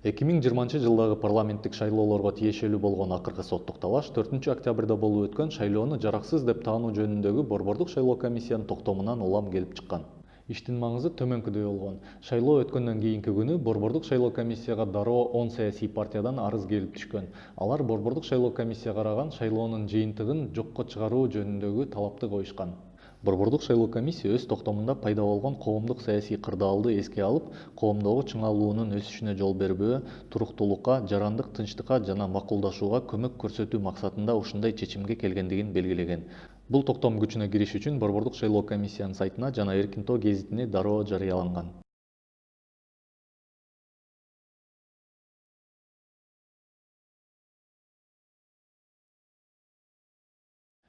2020 жылдагы парламенттик шайлоолорго тиешелүү болгон акыркы соттук талаш 4 октябрда болуп өткөн шайлоону жараксыз деп таануу жөнүндөгү Борбордук шайлоо комиссиянын токтомунан улам келип чыккан. Иштин маңызы төмөнкүдөй болгон. Шайлоо өткөндөн кийинки күнү Борбордук шайлоо комиссияга дароо 10 саясий партиядан арыз келип түшкөн. Алар Борбордук шайлоо комиссия караган шайлоонун жыйынтыгын жокко чыгаруу жөнүндөгү талапты коюшкан. Борбордук шайлоо комиссия өз токтомунда пайда болгон коомдук саясий кырдаалды эске алып, коомдогу чыңалуунун өсүшүнө жол бербөө, туруктуулукка, жарандык тынчтыкка жана макулдашууга көмөк көрсөтүү максатында ушундай чечимге келгендигин белгилеген. Бул токтом күчүнө кириш үчүн Борбордук шайлоо комиссиянын сайтына жана Эркинтоо гезитине дароо жарыяланган.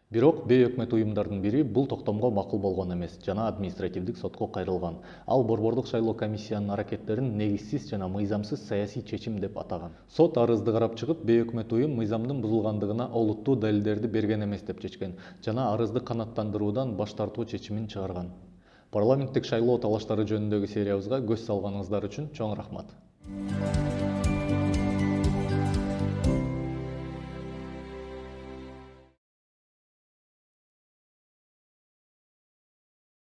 Бирок бейөкмөт уюмдардын бири бул токтомго макул болгон эмес жана административдик сотко кайрылган. Ал Борбордук шайлоо комиссиянын аракеттерин негизсиз жана мыйзамсыз саясий чечим деп атаган. Сот арызды карап чыгып, бейөкмөт уюм мыйзамдын бузулгандыгына олуттуу далилдерди берген эмес деп чечкен жана арызды канааттандыруудан баш тартуу чечимин чыгарган. Парламенттик шайлоо талаштары жөнүндөгү сериябызга көз салганыңыздар үчүн чоң рахмат.